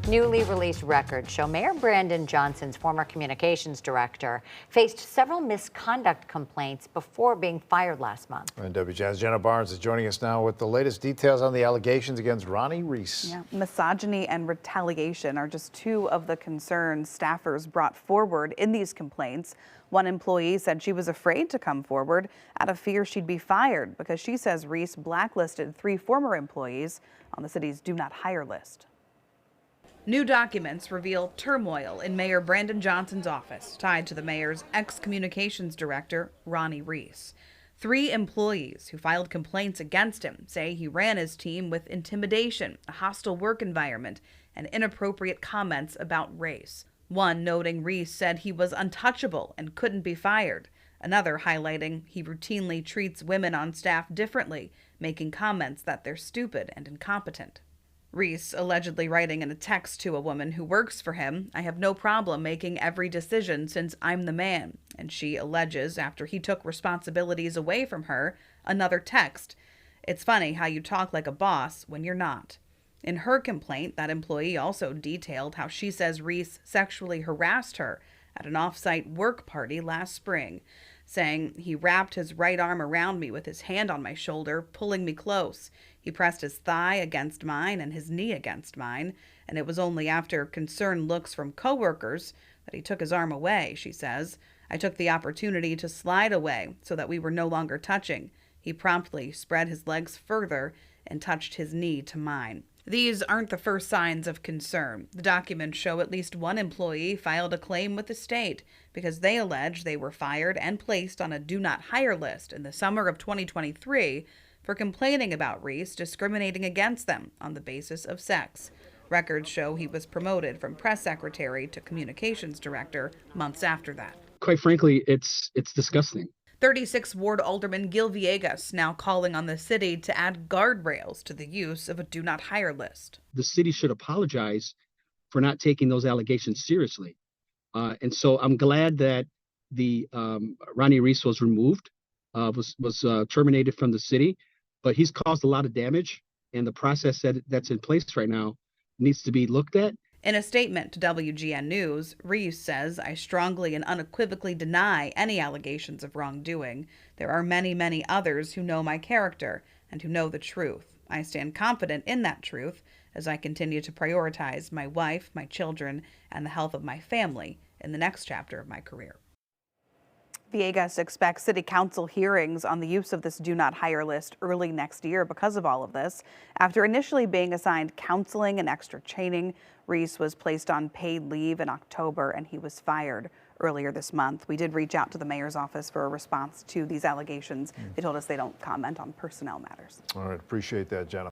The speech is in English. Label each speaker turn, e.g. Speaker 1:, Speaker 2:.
Speaker 1: Newly released records show Mayor Brandon Johnson's former communications director faced several misconduct complaints before being fired last month.
Speaker 2: And WJAZ Jenna Barnes is joining us now with the latest details on the allegations against Ronnie Reese.
Speaker 3: Yeah, misogyny and retaliation are just two of the concerns staffers brought forward in these complaints. One employee said she was afraid to come forward out of fear she'd be fired because she says Reese blacklisted 3 former employees on the city's do not hire list. New documents reveal turmoil in Mayor Brandon Johnson's office tied to the mayor's ex-communications director, Ronnie Reese. 3 employees who filed complaints against him say he ran his team with intimidation, a hostile work environment, and inappropriate comments about race. One noting Reese said he was untouchable and couldn't be fired. Another highlighting he routinely treats women on staff differently, making comments that they're stupid and incompetent. Reese allegedly writing in a text to a woman who works for him, "I have no problem making every decision since I'm the man." And she alleges after he took responsibilities away from her, another text, "It's funny how you talk like a boss when you're not." In her complaint, that employee also detailed how she says Reese sexually harassed her at an off-site work party last spring, saying he wrapped his right arm around me with his hand on my shoulder, pulling me close. He pressed his thigh against mine and his knee against mine, and it was only after concerned looks from coworkers that he took his arm away, she says. I took the opportunity to slide away so that we were no longer touching. He promptly spread his legs further and touched his knee to mine. These aren't the first signs of concern. The documents show at least one employee filed a claim with the state because they allege they were fired and placed on a do not hire list in the summer of 2023 for complaining about Reese discriminating against them on the basis of sex. Records show he was promoted from press secretary to communications director months after that.
Speaker 4: Quite frankly, it's disgusting.
Speaker 3: 36th Ward Alderman Gil Villegas now calling on the city to add guardrails to the use of a do not hire list.
Speaker 4: The city should apologize for not taking those allegations seriously. And so I'm glad that the Ronnie Reese was removed, was terminated from the city, but he's caused a lot of damage, and the process that's in place right now needs to be looked at.
Speaker 3: In a statement to WGN News, Reese says, "I strongly and unequivocally deny any allegations of wrongdoing. There are many, many others who know my character and who know the truth. I stand confident in that truth as I continue to prioritize my wife, my children, and the health of my family in the next chapter of my career." Villegas expects city council hearings on the use of this do not hire list early next year because of all of this. After initially being assigned counseling and extra training, Reese was placed on paid leave in October and he was fired earlier this month. We did reach out to the mayor's office for a response to these allegations. They told us they don't comment on personnel matters.
Speaker 2: All right, appreciate that, Jenna.